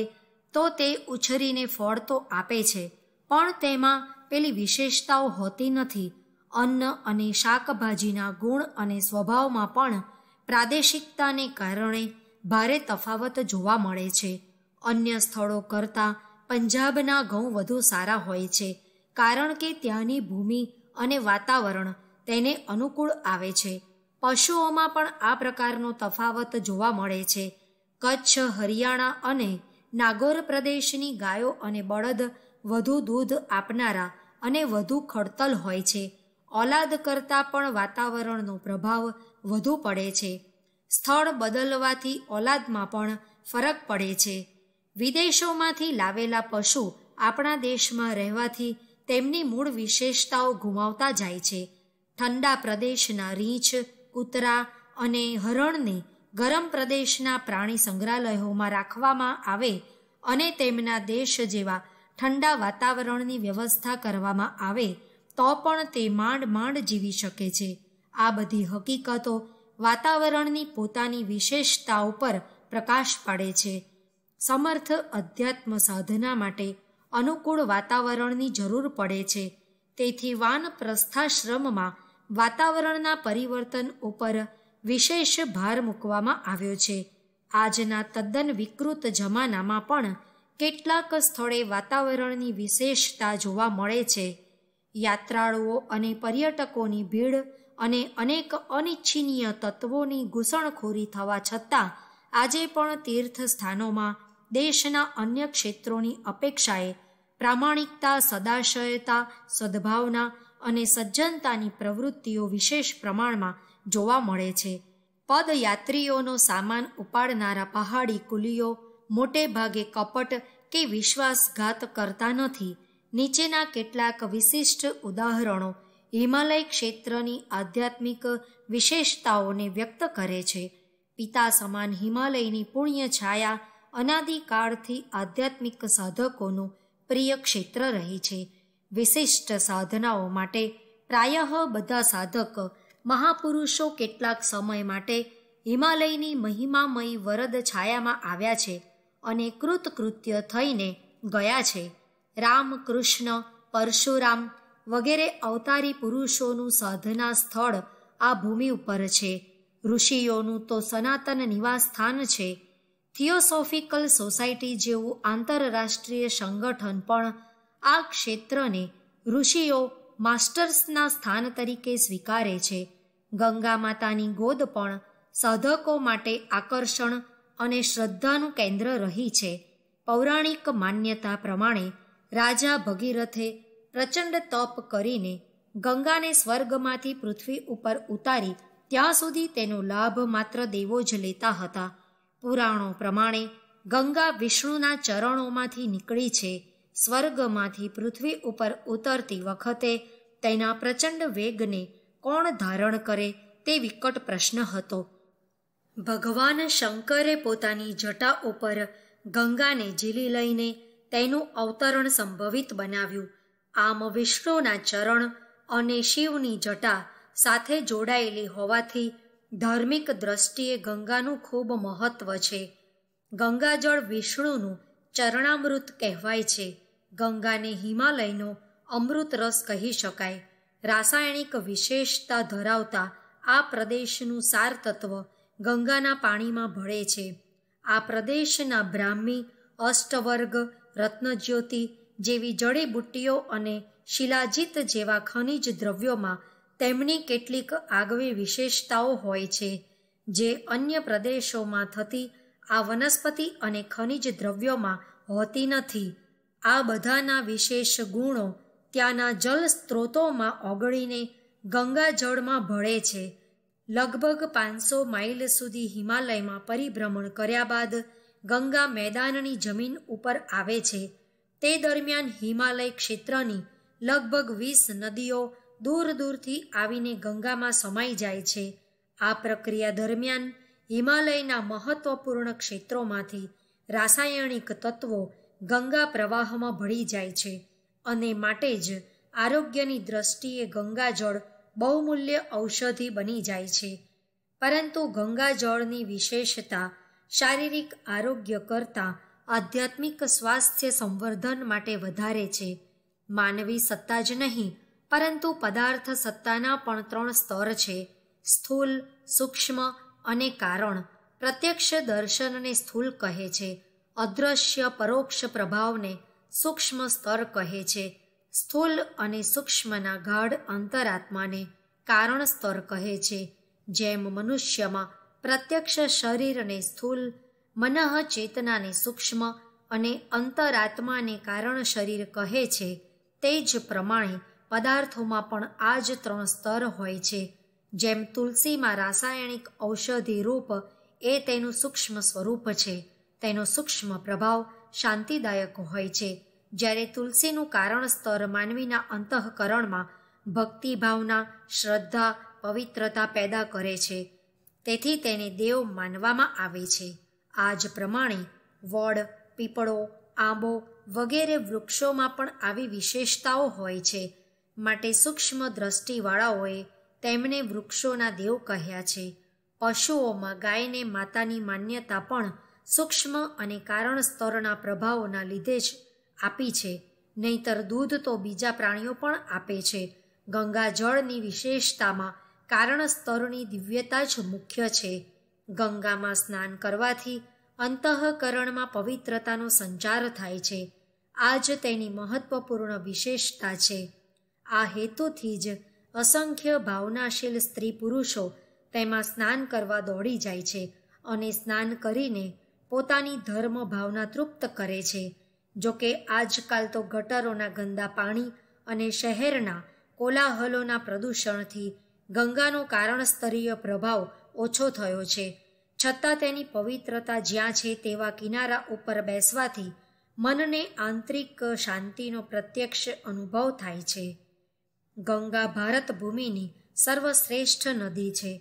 તો તે ઉછરીને ફળ તો આપે છે, પણ તેમાં પેલી વિશેષતાઓ હોતી નથી. અન્ન અને શાકભાજીના ગુણ અને સ્વભાવમાં પણ પ્રાદેશિકતાને કારણે ભારે તફાવત જોવા મળે છે. અન્ય સ્થળો કરતાં પંજાબના ઘઉં વધુ સારા હોય છે, કારણ કે ત્યાંની ભૂમિ અને વાતાવરણ તેને અનુકૂળ આવે છે. પશુઓમાં પણ આ પ્રકારનો તફાવત જોવા મળે છે. કચ્છ, હરિયાણા અને નાગોર પ્રદેશની ગાયો અને બળદ વધુ દૂધ આપનારા અને વધુ ખડતલ હોય છે. ઓલાદ કરતાં પણ વાતાવરણનો પ્રભાવ વધુ પડે છે. સ્થળ બદલવાથી ઓલાદમાં પણ ફરક પડે છે. વિદેશોમાંથી લાવેલા પશુ આપણા દેશમાં રહેવાથી તેમની મૂળ વિશેષતાઓ ગુમાવતા જાય છે. ઠંડા પ્રદેશના રીંછ, કૂતરા અને હરણને ગરમ પ્રદેશના પ્રાણી સંગ્રહાલયોમાં રાખવામાં આવે અને તેમના દેશ જેવા ઠંડા વાતાવરણની વ્યવસ્થા કરવામાં આવે તો પણ તે માંડ જીવી શકે છે. આ બધી હકીકતો વાતાવરણની પોતાની વિશેષતાઓ પર પ્રકાશ પાડે છે. સમર્થ અધ્યાત્મ સાધના માટે અનુકૂળ વાતાવરણની જરૂર પડે છે. તેથી વાનપ્રસ્થાશ્રમમાં વાતાવરણના પરિવર્તન ઉપર વિશેષ ભાર મૂકવામાં આવ્યો છે. આજના તદ્દન વિકૃત જમાનામાં પણ કેટલાક સ્થળે વાતાવરણની વિશેષતા જોવા મળે છે. યાત્રાળુઓ અને પર્યટકોની ભીડ અને અનેક અનિચ્છનીય તત્વોની ઘૂસણખોરી થવા છતાં આજે પણ તીર્થ સ્થાનોમાં દેશના અન્ય ક્ષેત્રોની અપેક્ષાએ પ્રામાણિકતા, સદાશયતા, સદ્ભાવના અને સજ્જનતાની પ્રવૃત્તિઓ વિશેષ પ્રમાણમાં જોવા મળે છે. પદયાત્રીઓનો સામાન ઉપાડનારા પહાડી કુલીઓ મોટે ભાગે કપટ કે વિશ્વાસઘાત કરતા નથી. નીચેના કેટલાક વિશિષ્ટ ઉદાહરણો હિમાલય ક્ષેત્રની આધ્યાત્મિક વિશેષતાઓને વ્યક્ત કરે છે. પિતા સમાન હિમાલયની પુણ્ય છાયા અનાદિકાળથી આધ્યાત્મિક સાધકોનું પ્રિય ક્ષેત્ર રહી છે. વિશિષ્ટ સાધનાઓ માટે પ્રાયઃ બધા સાધક મહાપુરુષો કેટલાક સમય માટે હિમાલયની મહિમામયી વરદ છાયામાં આવ્યા છે અને કૃતકૃત્ય થઈને ગયા છે. રામ, કૃષ્ણ, પરશુરામ વગેરે અવતારી પુરુષોનું સાધના સ્થળ આ ભૂમિ ઉપર છે. ઋષિઓનું તો સનાતન નિવાસ સ્થાન છે. થિયોસોફિકલ સોસાયટી જેવું આંતરરાષ્ટ્રીય સંગઠન પણ આ ક્ષેત્રને ઋષિઓ માસ્ટર્સના સ્થાન તરીકે સ્વીકારે છે. ગંગા માતાની ગોદ પણ સાધકો માટે આકર્ષણ અને શ્રદ્ધાનું કેન્દ્ર રહી છે. પૌરાણિક માન્યતા પ્રમાણે રાજા ભગીરથે પ્રચંડ તપ કરીને ગંગાને સ્વર્ગમાંથી પૃથ્વી ઉપર ઉતારી ત્યાં સુધી તેનો લાભ માત્ર દેવો જ લેતા હતા. પુરાણો પ્રમાણે ગંગા વિષ્ણુના ચરણોમાંથી નીકળી છે. સ્વર્ગમાંથી પૃથ્વી ઉપર ઉતરતી વખતે તેના પ્રચંડ વેગને કોણ ધારણ કરે તે વિકટ પ્રશ્ન હતો. ભગવાન શંકરે પોતાની જટા ઉપર ગંગાને ઝીલી લઈને તેનું અવતરણ સંભવિત બનાવ્યું. આમ વિષ્ણુના ચરણ અને શિવની જટા સાથે જોડાયેલી હોવાથી ધાર્મિક દ્રષ્ટિએ ગંગાનું ખૂબ મહત્વ છે. ગંગાજળ વિષ્ણુનું ચરણામૃત કહેવાય છે. ગંગાને હિમાલયનો અમૃત રસ કહી શકાય. રાસાયણિક વિશેષતા ધરાવતા આ પ્રદેશનું સાર તત્વ ગંગાના પાણીમાં ભળે છે. આ પ્રદેશના બ્રાહ્મી, અષ્ટવર્ગ, રત્નજ્યોતિ જેવી જડીબુટ્ટીઓ અને શિલાજીત જેવા ખનિજ દ્રવ્યોમાં તેમની કેટલીક આગવી વિશેષતાઓ હોય છે જે અન્ય પ્રદેશોમાં થતી આ વનસ્પતિ અને ખનિજ દ્રવ્યોમાં હોતી નથી. આ બધાના વિશેષ ગુણો ત્યાંના જલ સ્ત્રોતોમાં ઓગળીને ગંગા જળમાં ભળે છે. લગભગ 500 માઇલ સુધી હિમાલયમાં પરિભ્રમણ કર્યા બાદ ગંગા મેદાનની જમીન ઉપર આવે છે. તે દરમિયાન હિમાલય ક્ષેત્રની લગભગ 20 નદીઓ દૂર દૂરથી આવીને ગંગામાં સમાઈ જાય છે. આ પ્રક્રિયા દરમિયાન હિમાલયના મહત્વપૂર્ણ ક્ષેત્રોમાંથી રાસાયણિક તત્વો ગંગા પ્રવાહમાં ભળી જાય છે અને માટે જ આરોગ્યની દ્રષ્ટિએ ગંગાજળ બહુમૂલ્ય ઔષધિ બની જાય છે. પરંતુ ગંગાજળની વિશેષતા શારીરિક આરોગ્ય કરતાં આધ્યાત્મિક સ્વાસ્થ્ય સંવર્ધન માટે વધારે છે. માનવી સત્તા જ નહીં પરંતુ પદાર્થ સત્તાના પણ 3 સ્તર છે: સ્થૂલ, સૂક્ષ્મ અને કારણ. પ્રત્યક્ષ દર્શનને સ્થૂલ કહે છે. અદૃશ્ય પરોક્ષ પ્રભાવને સૂક્ષ્મ સ્તર કહે છે. સ્થૂલ અને સૂક્ષ્મના ગાઢ અંતરાત્માને કારણ સ્તર કહે છે. જેમ મનુષ્યમાં પ્રત્યક્ષ શરીરને સ્થૂલ, મનઃ ચેતનાને સૂક્ષ્મ અને અંતરાત્માને કારણ શરીર કહે છે, તે જ પ્રમાણે પદાર્થોમાં પણ આ જ 3 સ્તર હોય છે. જેમ તુલસીમાં રાસાયણિક ઔષધિ રૂપ એ તેનું સૂક્ષ્મ સ્વરૂપ છે, તેનો સૂક્ષ્મ પ્રભાવ શાંતિદાયક હોય છે, જ્યારે તુલસીનું કારણ સ્તર માનવીના અંતઃકરણમાં ભક્તિ ભાવના, શ્રદ્ધા, પવિત્રતા પેદા કરે છે, તેથી તેને દેવ માનવામાં આવે છે. આ જ પ્રમાણે વડ, પીપળો, આંબો વગેરે વૃક્ષોમાં પણ આવી વિશેષતાઓ હોય છે. માટે સૂક્ષ્મ દ્રષ્ટિવાળાઓએ તેમને વૃક્ષોના દેવ કહ્યા છે. પશુઓમાં ગાયને માતાની માન્યતા પણ સૂક્ષ્મ અને કારણ સ્તરના પ્રભાવોના લીધે જ આપી છે, નહીંતર દૂધ તો બીજા પ્રાણીઓ પણ આપે છે. ગંગાજળની વિશેષતામાં કારણ સ્તરની દિવ્યતા જ મુખ્ય છે. ગંગામાં સ્નાન કરવાથી અંતઃકરણમાં પવિત્રતાનો સંચાર થાય છે. આ જ તેની મહત્વપૂર્ણ વિશેષતા છે. આ હેતુથી જ અસંખ્ય ભાવનાશીલ સ્ત્રી પુરુષો તેમાં સ્નાન કરવા દોડી જાય છે અને સ્નાન કરીને પોતાની ધર્મ ભાવના તૃપ્ત કરે છે. જોકે આજકાલ તો ગટરોના ગંદા પાણી અને શહેરના કોલાહલોના પ્રદૂષણથી ગંગાનો કારણસ્તરીય પ્રભાવ ઓછો થયો છે. છતાં તેની પવિત્રતા જ્યાં છે તેવા કિનારા ઉપર બેસવાથી મનને આંતરિક શાંતિનો પ્રત્યક્ષ અનુભવ થાય છે. ગંગા ભારત ભૂમિની સર્વશ્રેષ્ઠ નદી છે.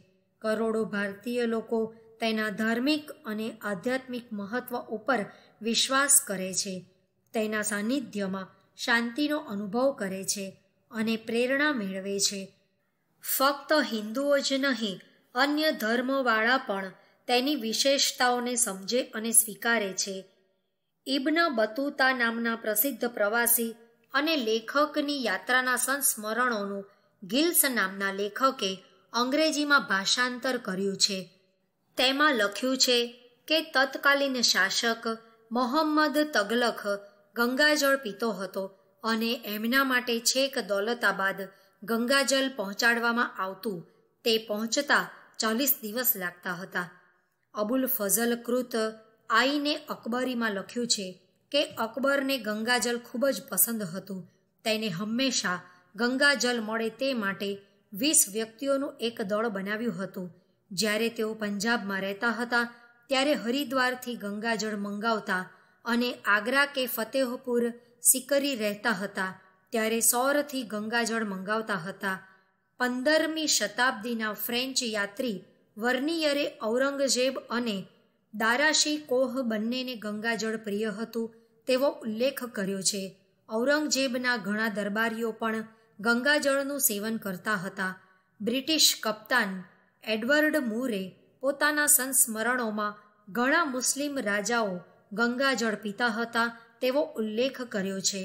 કરોડો ભારતીય લોકો તેના ધાર્મિક અને આધ્યાત્મિક મહત્વ ઉપર વિશ્વાસ કરે છે. તેના સાનિધ્યમાં શાંતિનો અનુભવ કરે છે અને પ્રેરણા મેળવે છે. ફક્ત હિન્દુઓ જ નહીં, અન્ય ધર્મવાળા પણ તેની વિશેષતાઓને સમજે અને સ્વીકારે છે. ઇબ્ન બતુતા નામના પ્રસિદ્ધ પ્રવાસી અને લેખકની યાત્રાના સંસ્મરણોનું ગિલ્સ નામના લેખકે અંગ્રેજીમાં ભાષાંતર કર્યું છે. તેમાં લખ્યું છે કે તત્કાલીન શાસક મોહમ્મદ તગલખ ગંગાજળ પીતો હતો અને એમના માટે છેક દૌલતાબાદ ગંગાજળ પહોંચાડવામાં આવતું. તે પહોંચતા 40 દિવસ લાગતા હતા. અબુલ ફઝલ કૃત આઈને અકબરીમાં લખ્યું છે કે અકબરને ગંગાજળ ખૂબ જ પસંદ હતું. તેને હંમેશા ગંગાજળ મળે તે માટે 20 વ્યક્તિઓનું એક દળ બનાવ્યું હતું. જ્યારે તેઓ પંજાબમાં રહેતા હતા ત્યારે હરિદ્વારથી ગંગાજળ મંગાવતા અને આગ્રા કે ફતેહપુર સિકરી રહેતા હતા ત્યારે સૌરથી ગંગાજળ મંગાવતા હતા. 15મી શતાબ્દીના ફ્રેન્ચ યાત્રી વર્નિયરે ઔરંગઝેબ અને દારાશી કોહ બંનેને ગંગાજળ પ્રિય હતું તેવો ઉલ્લેખ કર્યો છે. ઔરંગઝેબના ઘણા દરબારીઓ પણ ગંગાજળનું સેવન કરતા હતા. બ્રિટિશ કપ્તાન એડવર્ડ મૂરે પોતાના સંસ્મરણોમાં ઘણા મુસ્લિમ રાજાઓ ગંગાજળ પીતા હતા તેવો ઉલ્લેખ કર્યો છે.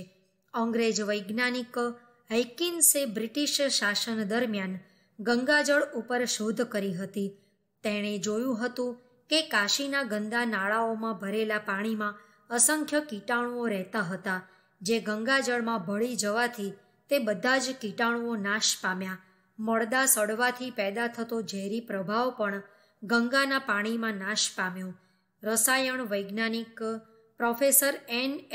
અંગ્રેજ વૈજ્ઞાનિક હેકિન્સે બ્રિટિશ શાસન દરમિયાન ગંગાજળ ઉપર શોધ કરી હતી. તેણે જોયું હતું કે કાશીના ગંદા નાળાઓમાં ભરેલા પાણીમાં અસંખ્ય કીટાણુઓ રહેતા હતા, જે ગંગાજળમાં ભળી જવાથી તે બધા જ કીટાણુઓ નાશ પામ્યા. મળદા સડવાથી પેદા થતો ઝેરી પ્રભાવ પણ ગંગાના પાણીમાં નાશ પામ્યો. રસાયણ વૈજ્ઞાનિક પ્રોફેસર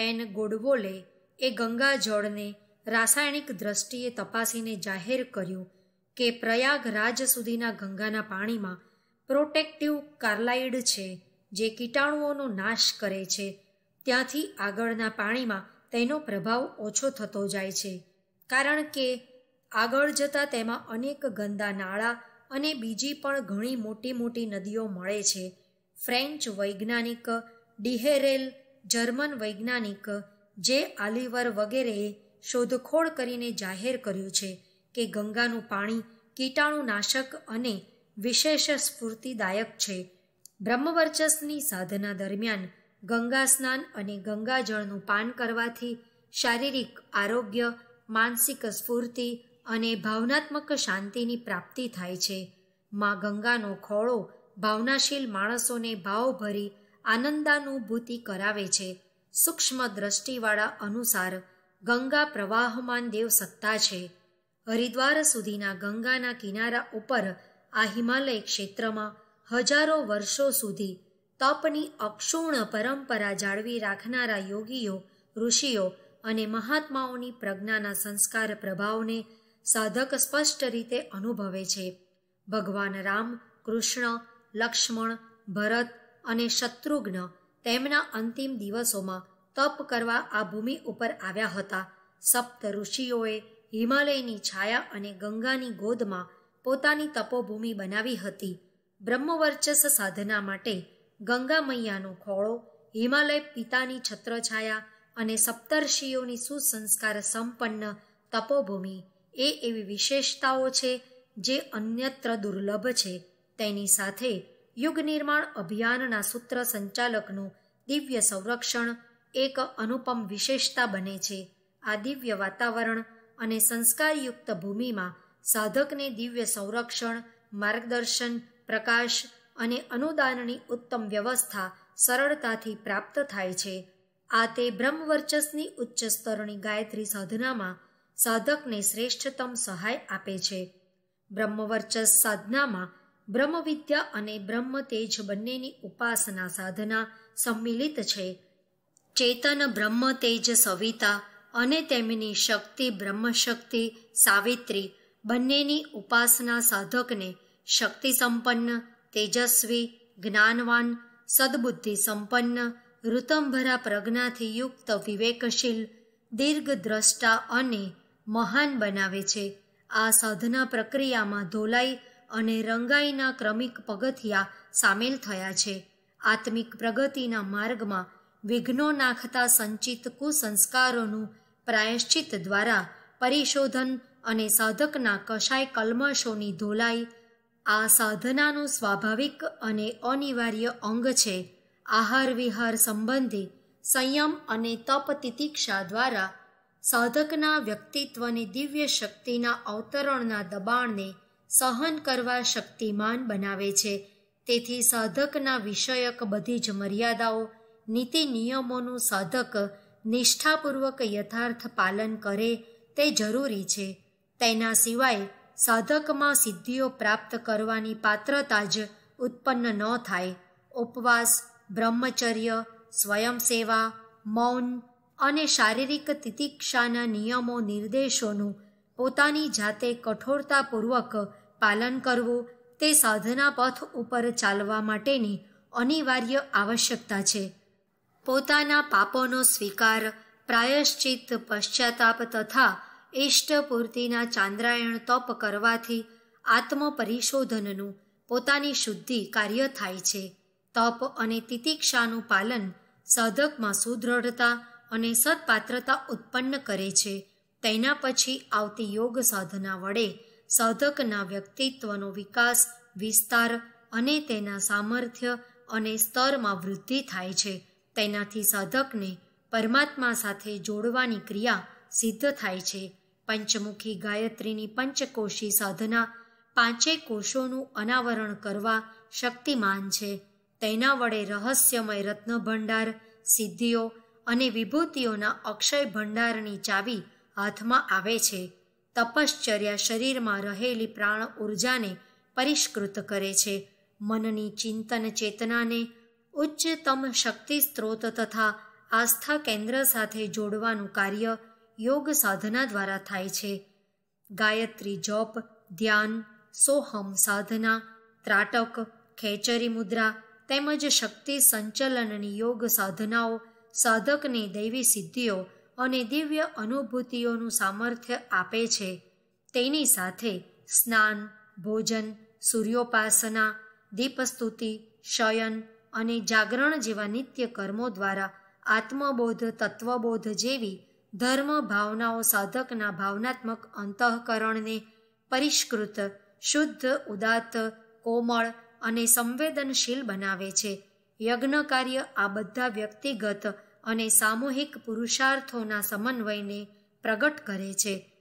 એન ગોડબોલે એ ગંગાજળને રાસાયણિક દ્રષ્ટિએ તપાસીને જાહેર કર્યું કે પ્રયાગરાજ સુધીના ગંગાના પાણીમાં પ્રોટેક્ટિવ કાર્લાઇડ છે, જે કીટાણુઓનો નાશ કરે છે. ત્યાંથી આગળના પાણીમાં તેનો પ્રભાવ ઓછો થતો જાય છે, કારણ કે આગળ જતાં તેમાં અનેક ગંદા નાળા અને બીજી પણ ઘણી મોટી મોટી નદીઓ મળે છે. ફ્રેન્ચ વૈજ્ઞાનિક ડિહેરેલ, જર્મન વૈજ્ઞાનિક જે આલિવર વગેરેએ શોધખોળ કરીને જાહેર કર્યું છે કે ગંગાનું પાણી કીટાણુનાશક અને વિશેષ સ્ફૂર્તિદાયક છે. બ્રહ્મવર્ચસની સાધના દરમિયાન ગંગા સ્નાન અને ગંગાજળનું પાન કરવાથી શારીરિક આરોગ્ય, માનસિક સ્ફૂર્તિ અને ભાવનાત્મક શાંતિની પ્રાપ્તિ થાય છે. માં ગંગાનો ખોળો ભાવનાશીલ માણસોને ભાવભરી આનંદાનુભૂતિ કરાવે છે. સૂક્ષ્મ દ્રષ્ટિવાળા અનુસાર ગંગા પ્રવાહમાન દેવ સત્તા છે. હરિદ્વાર સુધીના ગંગાના કિનારા ઉપર આ હિમાલય ક્ષેત્રમાં હજારો વર્ષો સુધી તપની અક્ષુણ્ણ પરંપરા જાળવી રાખનારા યોગીઓ, ઋષિઓ અને મહાત્માઓની પ્રજ્ઞાના સંસ્કાર પ્રભાવને સાધક સ્પષ્ટ રીતે અનુભવે છે. ભગવાન રામ, કૃષ્ણ, લક્ષ્મણ, ભરત અને શત્રુઘ્ન તેમના અંતિમ દિવસોમાં તપ કરવા આ ભૂમિ ઉપર આવ્યા હતા. સપ્ત ઋષિઓએ હિમાલયની છાયા અને ગંગાની ગોદમાં પોતાની તપોભૂમિ બનાવી હતી. બ્રહ્મવર્ચસ સાધના માટે ગંગા મૈયાનો ખોળો, હિમાલય પિતાની છત્રછાયા અને સપ્તર્ષિઓની સુસંસ્કાર સંપન્ન તપોભૂમિ એ એવી વિશેષતાઓ છે જે અન્યત્ર દુર્લભ છે. તેની સાથે યુગ નિર્માણ અભિયાનના સૂત્ર સંચાલકનું દિવ્ય સંરક્ષણ એક અનુપમ વિશેષતા બને છે. આ દિવ્ય વાતાવરણ અને સંસ્કારયુક્ત ભૂમિમાં સાધકને દિવ્ય સંરક્ષણ, માર્ગદર્શન, પ્રકાશ અને અનુદાનની ઉત્તમ વ્યવસ્થા સરળતાથી પ્રાપ્ત થાય છે. આ તે બ્રહ્મવર્ચસની ઉચ્ચ સ્તરની ગાયત્રી સાધનામાં સાધકને શ્રેષ્ઠતમ સહાય આપે છે. બ્રહ્મવર્ચસ સાધનામાં બ્રહ્મવિદ્યા અને બ્રહ્મ તેજ બંનેની ઉપાસના સાધના સંમિલિત છે. ચેતન બ્રહ્મ તેજ સવિતા અને તેમની શક્તિ બ્રહ્મશક્તિ સાવિત્રી બંનેની ઉપાસના સાધકને શક્તિ સંપન્ન, તેજસ્વી, જ્ઞાનવાન, સદબુદ્ધિ સંપન્ન, ઋતંભરા પ્રજ્ઞાથી યુક્ત, વિવેકશીલ, દીર્ઘદ્રષ્ટા અને મહાન બનાવે છે. આ સાધના પ્રક્રિયામાં ધોલાઈ અને રંગાઈના ક્રમિક પગથિયા સામેલ થયા છે. આત્મિક પ્રગતિના માર્ગમાં વિઘ્નો નાખતા સંચિત કુસંસ્કારોનું પ્રાયશ્ચિત દ્વારા પરિશોધન અને સાધકના કશાય કલ્મશોની ધોલાઈ આ સાધનાનું સ્વાભાવિક અને અનિવાર્ય અંગ છે. આહાર વિહાર સંબંધી સંયમ અને તપ તિતિક્ષા દ્વારા સાધકના વ્યક્તિત્વને દિવ્ય શક્તિના અવતરણના દબાણને સહન કરવા શક્તિમાન બનાવે છે. તેથી સાધકના વિષયક બધી જ મર્યાદાઓ, નીતિ નિયમોનું સાધક નિષ્ઠાપૂર્વક યથાર્થ પાલન કરે તે જરૂરી છે. તેના સિવાય સાધકમાં સિદ્ધિઓ પ્રાપ્ત કરવાની પાત્રતા જ ઉત્પન્ન ન થાય. ઉપવાસ, બ્રહ્મચર્ય, સ્વયંસેવા, મૌન અને શારીરિક તિતિક્ષાના નિયમો નિર્દેશોનું પોતાની જાતે કઠોરતાપૂર્વક પાલન કરવું તે સાધના પથ ઉપર ચાલવા માટેની અનિવાર્ય આવશ્યકતા છે. પોતાના પાપોનો સ્વીકાર, પ્રાયશ્ચિત, પશ્ચાતાપ તથા ઇષ્ટપૂર્તિના ચાંદ્રાયણ તપ કરવાથી આત્મપરિશોધનનું પોતાની શુદ્ધિ કાર્ય થાય છે. તપ અને તિતિક્ષાનું પાલન સાધકમાં સુદૃઢતા અને સત્પાત્રતા ઉત્પન્ન કરે છે. તેના પછી આવતી યોગ સાધના વડે સાધકના વ્યક્તિત્વનો વિકાસ, વિસ્તાર અને તેના સામર્થ્ય અને સ્તરમાં વૃદ્ધિ થાય છે. તેનાથી સાધકને પરમાત્મા સાથે જોડવાની ક્રિયા સિદ્ધ થાય છે. પંચમુખી ગાયત્રીની પંચકોશી સાધના પાંચે કોષોનું અનાવરણ કરવા શક્તિમાન છે. તેના વડે રહસ્યમય રત્ન ભંડાર, સિદ્ધિઓ અને વિભૂતિઓના અક્ષય ભંડારની ચાવી હાથમાં આવે છે. તપશ્ચર્યા શરીરમાં રહેલી પ્રાણ ઉર્જાને પરિષ્કૃત કરે છે. મનની ચિંતન ચેતનાને ઉચ્ચતમ શક્તિ સ્ત્રોત તથા આસ્થા કેન્દ્ર સાથે જોડવાનું કાર્ય યોગ સાધના દ્વારા થાય છે. ગાયત્રી જોપ, ધ્યાન, સોહમ સાધના, ત્રાટક, ખેચરી મુદ્રા તેમજ શક્તિ સંચલનની યોગ સાધનાઓ સાધકને દૈવી સિદ્ધિઓ અને દિવ્ય અનુભૂતિઓનું સામર્થ્ય આપે છે. તેની સાથે સ્નાન, ભોજન, સૂર્યોપાસના, દીપસ્તુતિ, શયન અને જાગરણ જેવા નિત્ય કર્મો દ્વારા આત્મબોધ, તત્વબોધ જેવી ધર્મ ભાવનાઓ સાધકના ભાવનાત્મક અંતઃકરણને પરિષ્કૃત, શુદ્ધ, ઉદાત્ત, કોમળ અને સંવેદનશીલ બનાવે છે. યજ્ઞ કાર્ય આ બધા વ્યક્તિગત અને સામૂહિક પુરુષાર્થોના સમન્વયને પ્રગટ કરે છે.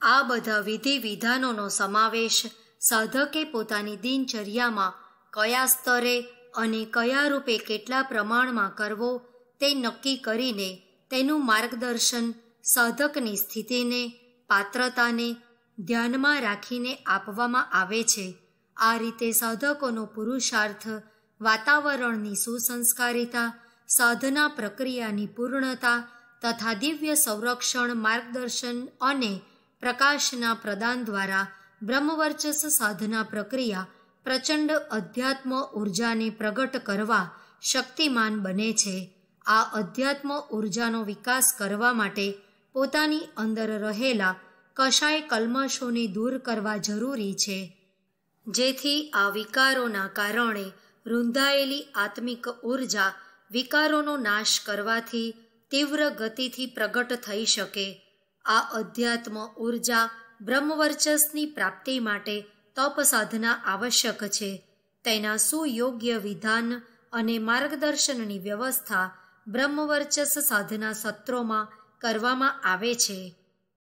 આ બધા વિધિ વિધાનોનો સમાવેશ સાધકે પોતાની દિનચર્યામાં કયા સ્તરે અને કયા રૂપે કેટલા પ્રમાણમાં કરવો તે નક્કી કરીને તેનું માર્ગદર્શન સાધકની સ્થિતિને, પાત્રતાને ધ્યાનમાં રાખીને આપવામાં આવે છે. આ રીતે સાધકોનો પુરુષાર્થ, વાતાવરણની સુસંસ્કારિતા, સાધના પ્રક્રિયાની પૂર્ણતા તથા દિવ્ય સંરક્ષણ, માર્ગદર્શન અને પ્રકાશના પ્રદાન દ્વારા બ્રહ્મવર્ચસ સાધના પ્રક્રિયા પ્રચંડ અધ્યાત્મ ઉર્જાને પ્રગટ કરવા શક્તિમાન બને છે. આ અધ્યાત્મ ઉર્જાનો વિકાસ કરવા માટે પોતાની અંદર રહેલા કશાય કલ્મશોને દૂર કરવા જરૂરી છે, જેથી આ વિકારોના કારણે રૂંધાયેલી આત્મિક ઉર્જા વિકારોનો નાશ કરવાથી તીવ્ર ગતિથી પ્રગટ થઈ શકે. આ અધ્યાત્મ ઉર્જા બ્રહ્મવર્ચસની પ્રાપ્તિ માટે તપ સાધના આવશ્યક છે. તેના સુયોગ્ય વિધાન અને માર્ગદર્શનની વ્યવસ્થા બ્રહ્મવર્ચસ સાધના સત્રોમાં કરવામાં આવે છે.